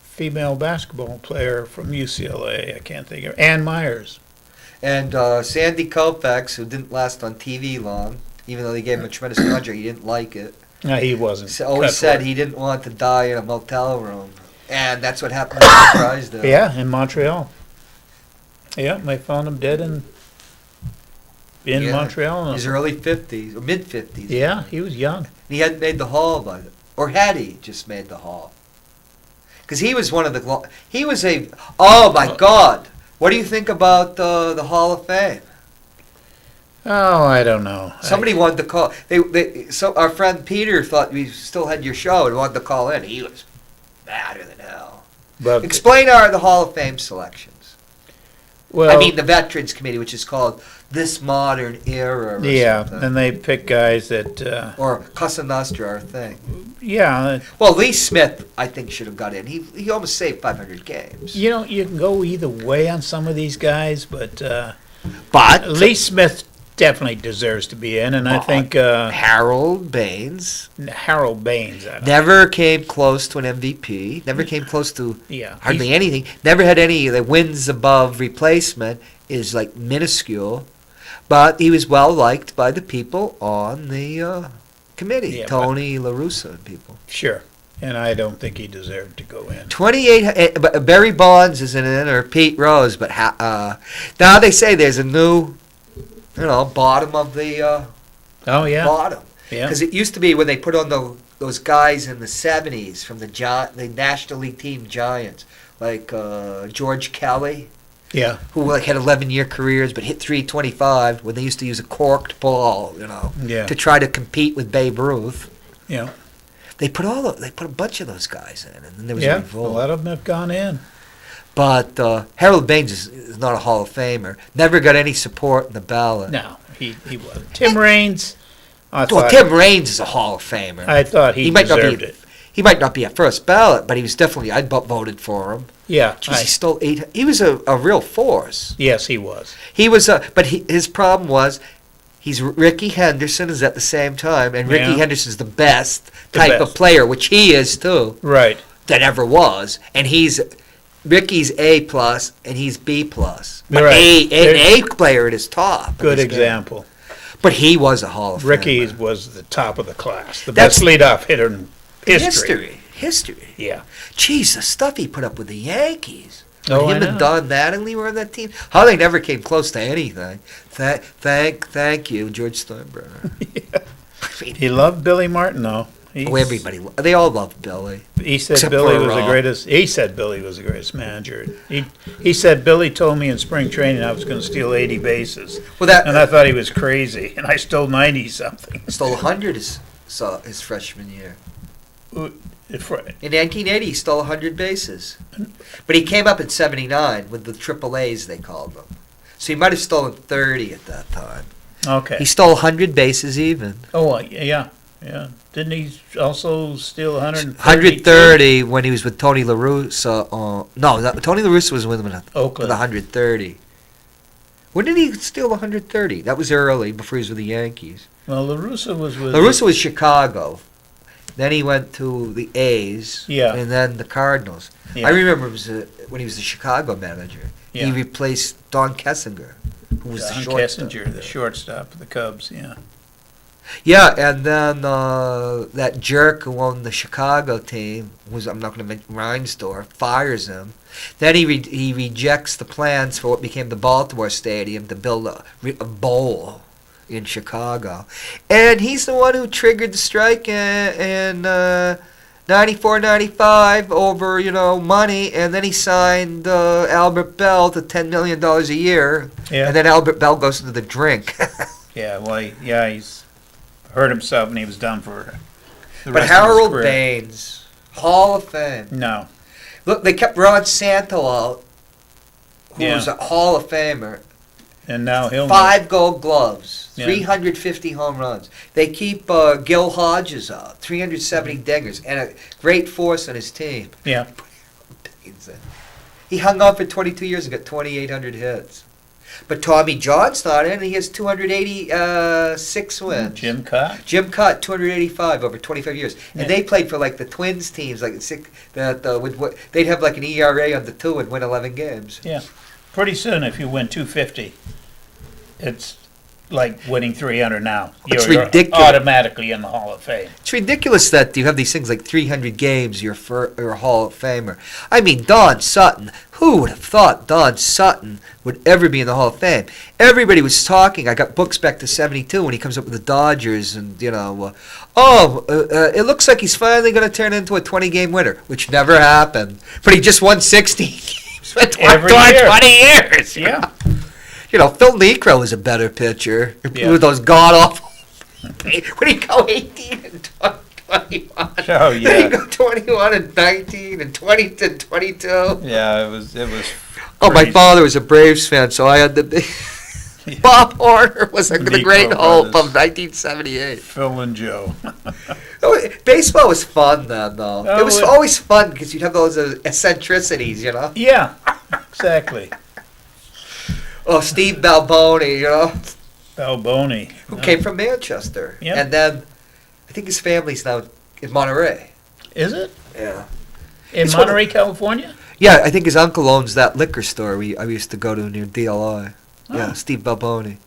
female basketball player from UCLA. I can't think of Ann Myers. And Sandy Koufax, who didn't last on TV long, even though they gave him a tremendous contract, he didn't like it. No, he wasn't. So always cut said for it. he didn't want to die in a motel room. And that's what happened to Drysdale. Yeah, in Montreal. Yeah, they found him dead in Yeah. Montreal. His early 50s, or mid 50s. Yeah, he was young. He hadn't made the Hall by then. Or had he just made the Hall? Because he was one of the... He was a... Oh, my God! What do you think about the Hall of Fame? Oh, I don't know. Somebody wanted to call... So our friend Peter thought we still had your show and wanted to call in. He was madder than hell. But, Explain the Hall of Fame selections. well, I mean, the Veterans Committee, which is called This Modern Era or yeah, something. and they pick guys that, Or Cosa Nostra, our thing. yeah, Well, Lee Smith, I think, should have got in. He almost saved 500 games. you know, you can go either way on some of these guys, but But Lee Smith definitely deserves to be in, and I think Harold Baines Harold Baines. I don't never came close to an MVP. Never came close to Yeah, hardly anything. Never had any of the wins above replacement. Is like minuscule, but he was well liked by the people on the committee. Yeah, Tony La Russa and people. Sure, and I don't think he deserved to go in. 28. But Barry Bonds isn't in, or Pete Rose. But now they say there's a new, bottom of the Oh yeah, bottom. yeah, Because it used to be when they put on those guys in the 70s from the National League team Giants, like George Kelly, yeah, who had 11-year careers but hit 325 when they used to use a corked ball, yeah, to try to compete with Babe Ruth. yeah, They put a bunch of those guys in, and then there was a yeah. A revolt. lot of them have gone in. But Harold Baines is not a Hall of Famer. Never got any support in the ballot. No, he wasn't. Tim Raines. I Well, thought Tim Raines is a Hall of Famer. I thought he might not deserved be. it. He might not be at first ballot, but he was definitely. I'd voted for him. Yeah, Jeez, he stole 8. He was a real force. yes, he was. He was his problem was he's Ricky Henderson is at the same time, and Ricky Yeah. Henderson's the best The type best. of player, which he is too, Right. that ever was. And Ricky's A+, and he's B+. But Right. an A player at his top. of Good his game. example. But he was a Hall of Ricky Famer. was the top of the class, the That's- best leadoff hitter in history. History. Yeah. Jeez, the stuff he put up with the Yankees. Oh, I Him and know. Don Mattingly were on that team. How they never came close to anything. Thank you, George Steinbrenner. I mean, He loved Billy Martin, though. Oh, everybody, they all love Billy. He said Except Billy for, was the greatest. He said Billy was the greatest manager. He said Billy told me in spring training I was going to steal 80 bases, Well, that and I thought he was crazy, and I stole 90 something. stole 100 his freshman year. In In 1980, he stole 100 bases. But he came up in 79 with the Triple A's, they called them. So he might have stolen 30 at that time. Okay. He stole 100 bases even. Oh, yeah. Didn't he also steal 130? 130 when he was with Tony La Russa. Tony La Russa was with him with Oakland. 130. When did he steal 130? That was early, before he was with the Yankees. Well, La Russa was with. La Russa was Chicago. Then he went to the A's. Yeah. And then the Cardinals. Yeah. I remember when he was the Chicago manager. Yeah. He replaced Don Kessinger, who was the Don shortstop. Kessinger, the shortstop of the Cubs. Yeah. Yeah, and then that jerk who owned the Chicago team, I'm not going to mention Reinsdorf, fires him. Then he rejects the plans for what became the Baltimore Stadium to build a bowl in Chicago. And he's the one who triggered the strike in 94-95 over, money, and then he signed Albert Bell to $10 million a year, Yeah. and then Albert Bell goes into the drink. Yeah. Well, he's hurt himself and he was done for the But rest of his Harold career. Baines, Hall of Fame. No. Look, they kept Ron Santo out, who Yeah. was a Hall of Famer. And now he'll 5 Gold Gloves, Yeah. 350 home runs. They keep Gil Hodges out, 370 dingers, and a great force on his team. Yeah. He hung on for 22 years and got 2,800 hits. But Tommy John's not in, and he has 286 wins. Jim Cott. Jim Cott, 285 over 25 years, and Yeah. they played for like the Twins teams, like they'd have like an ERA under 2 and win 11 games. Yeah. Pretty soon, if you win 250, it's like winning 300 now. It's You're ridiculous. automatically in the Hall of Fame. It's ridiculous that you have these things like 300 games, you're a Hall of Famer. I mean, Don Sutton. Who would have thought Don Sutton would ever be in the Hall of Fame? Everybody was talking. I got books back to 72 when he comes up with the Dodgers, and it looks like he's finally going to turn into a 20-game winner, which never happened. But he just won 60 games for Every year. 20 years. Yeah. Phil Niekro was a better pitcher Yeah. with those god-awful. When he go 18 and 21. Oh, Then yeah. he go 21 and 19 and 20 and 22. Yeah, it was. Oh, my crazy. father was a Braves fan, so I had to be. Bob Horner was the Niekro great hope of brothers. 1978. Phil and Joe. Baseball was fun then, though. Oh, It was it- always fun because you'd have those eccentricities, Yeah, exactly. Oh, Steve Balboni, Balboni. who came from Manchester. Yep. And then I think his family's now in Monterey. Is it? Yeah. In It's one of- Monterey, California? Yeah, I think his uncle owns that liquor store I used to go to near DLI. Yeah, Oh. Steve Balboni.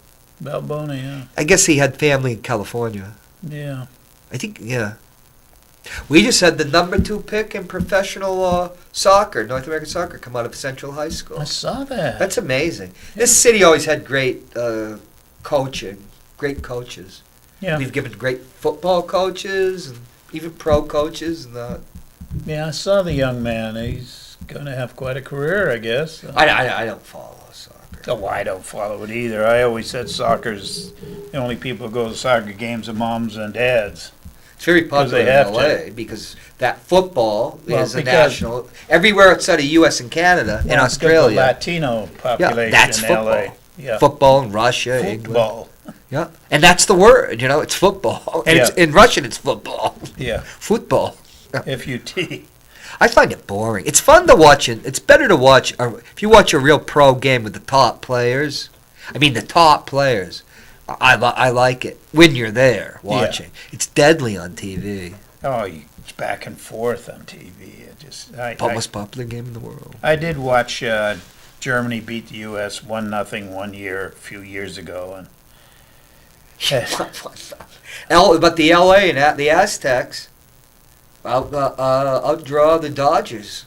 Balboni, yeah. I guess he had family in California. Yeah. I think, yeah. We just had the number 2 pick in professional soccer, North American soccer, come out of Central High School. I saw that. That's amazing. This city always had great coaching, great coaches. Yeah. We've given great football coaches and even pro coaches. And Yeah, I saw the young man. He's going to have quite a career, I guess. I don't follow soccer. Oh, I don't follow it either. I always said soccer's the only people who go to soccer games are moms and dads. It's very 'Cause popular they in have LA because that football Well, is a because- national everywhere outside of U.S. and Canada and Well, it's got the Australia. Latino population that's in football. LA. Yeah. Football in Russia, England. Football. Yeah, and that's the word. It's football, and it's Yeah. in Russian. It's football. Yeah. Football. F-U-T. I find it boring. It's fun to watch it. It's better to watch if you watch a real pro game with the top players. I mean, the top players. I like it when you're there watching. It's deadly on TV. Oh, it's back and forth on TV. Most popular game in the world. I did watch Germany beat the U.S. 1-0 one year, a few years ago, and But the LA and the Aztecs outdraw the Dodgers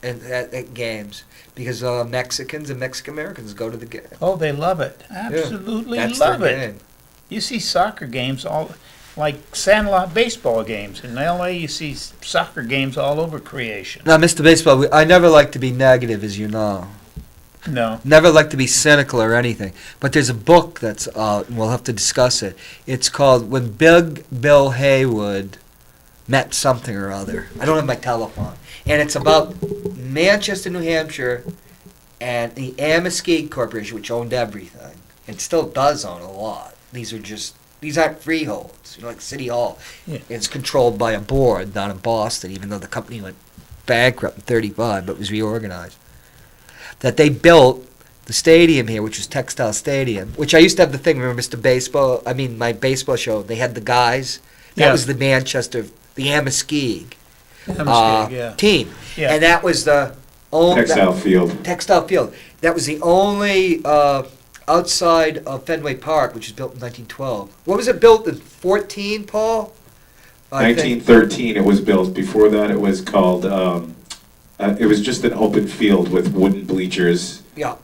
at games because Mexicans and Mexican Americans go to the game. oh, they love it. Absolutely That's love their it. game. You see soccer games all like Sandlot baseball games. In LA, you see soccer games all over creation. Now, Mr. Baseball, I never like to be negative, as you know. No. Never like to be cynical or anything. But there's a book that's out, and we'll have to discuss it. It's called When Big Bill Haywood Met Something or Other. I don't have my telephone. And it's about Manchester, New Hampshire, and the Amaskeag Corporation, which owned everything. And still does own a lot. These aren't freeholds, like City Hall. Yeah. It's controlled by a board down in Boston, even though the company went bankrupt in 1935, but was reorganized. That they built the stadium here, which was Textile Stadium, which I used to have the thing, remember my baseball show, they had the guys. That Yeah. was the Manchester, the Amaskeag Yeah. team. Yeah. And that was the only... Textile Field. Textile Field. That was the only outside of Fenway Park, which was built in 1912. What was it built in 14, Paul? I think. 1913 it was built. Before that it was called, it was just an open field with wooden bleachers. Yeah.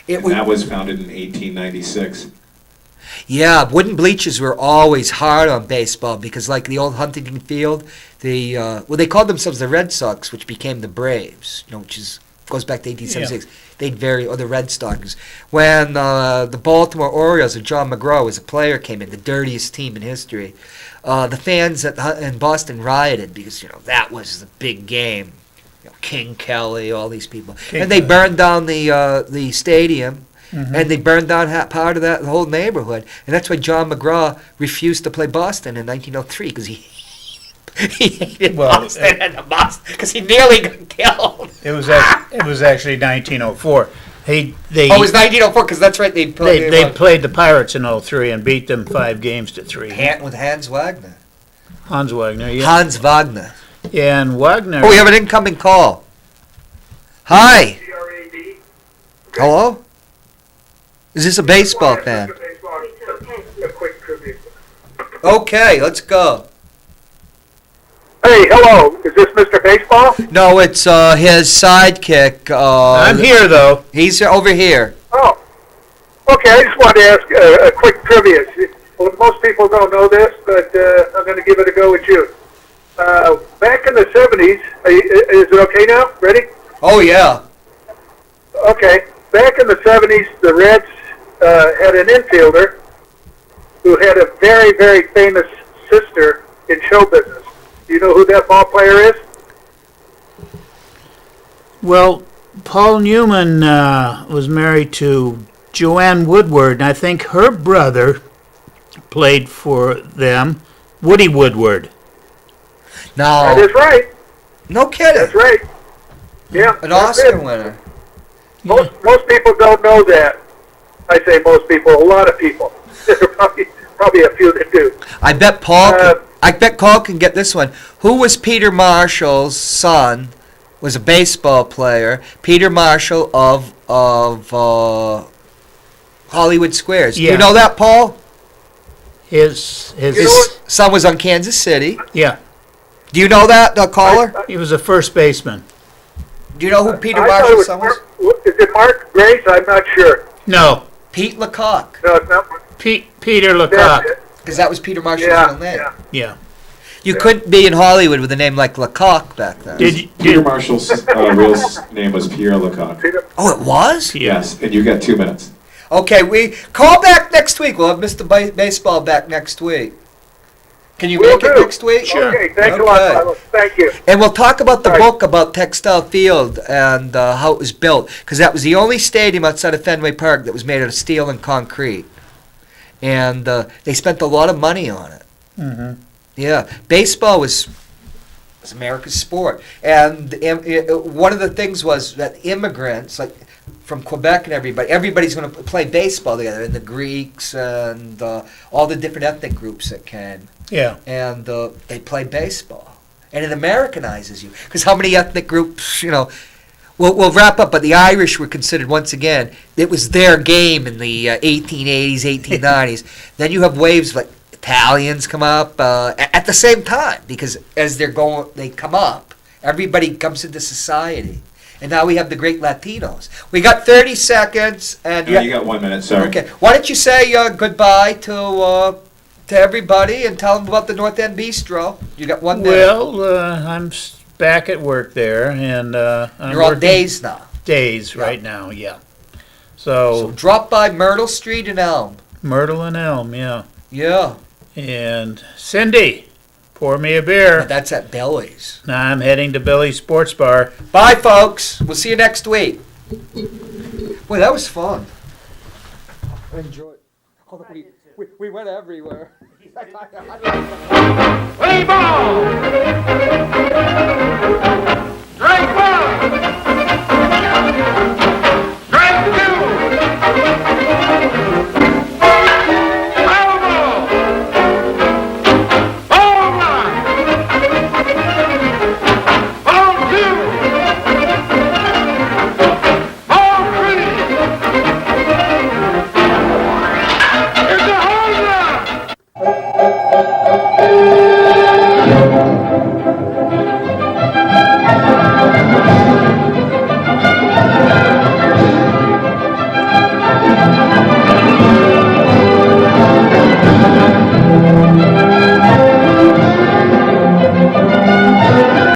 And that was founded in 1896. Yeah, wooden bleachers were always hard on baseball because, like the old Huntington Field, they called themselves the Red Sox, which became the Braves, which goes back to 1876. Or the Red Sox. When the Baltimore Orioles of John McGraw as a player came in, the dirtiest team in history, the fans in Boston rioted because that was the big game. King Kelly, all these people, and they burned down the stadium. Mm-hmm. And they burned down part of the whole neighborhood. And that's why John McGraw refused to play Boston in 1903, because he hated Boston because he nearly got killed. It was actually 1904. It was 1904, because that's right. They played the Pirates in 03 and beat them 5-3. With Hans Wagner. Hans Wagner, yeah. Hans Wagner. Yeah, and Wagner... Oh, we have an incoming call. Hi. Hello? Is this a baseball fan? Okay, let's go. Hey, hello. Is this Mr. Baseball? No, it's his sidekick. I'm here, though. He's over here. Oh. Okay, I just wanted to ask a quick trivia. Well, most people don't know this, but I'm going to give it a go with you. Back in the 70s, is it okay now? Ready? Oh, yeah. Okay. Back in the 70s, the Reds had an infielder who had a very, very famous sister in show business. Do you know who that ball player is? Well, Paul Newman was married to Joanne Woodward, and I think her brother played for them, Woody Woodward. No. That is right. No kidding. That's right. Yeah. An Oscar winner. Most people don't know that. I say most people, a lot of people. There are probably a few that do. I bet Paul can get this one. Who was Peter Marshall's son? Was a baseball player. Peter Marshall of Hollywood Squares. Yeah. You know that, Paul? His son was on Kansas City. Yeah. Do you know that, the caller? He was a first baseman. Do you know who Peter I thought Marshall's son was? Is it Mark Grace? I'm not sure. No, Pete Lecoq. No, it's not. Peter Lecoq. That's it. Because that was Peter Marshall's Yeah, real name. yeah. Yeah. You couldn't be in Hollywood with a name like Lecoq back then. Peter Marshall's real name was Pierre Lecoq. Oh, it was? Yes, and you got 2 minutes. Okay, we call back next week. We'll have Mr. Baseball back next week. Can you make it next week? Sure. Okay, thanks a lot, fellas. Thank you. And we'll talk about the All right. book about Textile Field and how it was built, because that was the only stadium outside of Fenway Park that was made out of steel and concrete. And they spent a lot of money on it. Mm-hmm. Yeah, baseball was America's sport. And one of the things was that immigrants, like from Quebec and everybody's going to play baseball together, and the Greeks and all the different ethnic groups that came. Yeah. And they play baseball. And it Americanizes you. Because how many ethnic groups, we'll wrap up, but the Irish were considered, once again, it was their game in the 1880s, 1890s. Then you have waves like Italians come up at the same time, because as they come up, everybody comes into society. And now we have the great Latinos. We got 30 seconds. And No, you got 1 minute, sorry. Okay. Why don't you say goodbye to to everybody and tell them about the North End Bistro. You got 1 minute. Well, I'm back at work there, and I'm You're on working days now. days Yeah. right now, yeah. So So, drop by Myrtle Street in Elm. Myrtle and Elm, yeah. Yeah. And Cindy, pour me a beer. But that's at Billy's. Now I'm heading to Billy's Sports Bar. Bye, folks. We'll see you next week. Boy, that was fun. I enjoyed. Although we went everywhere. Play ball!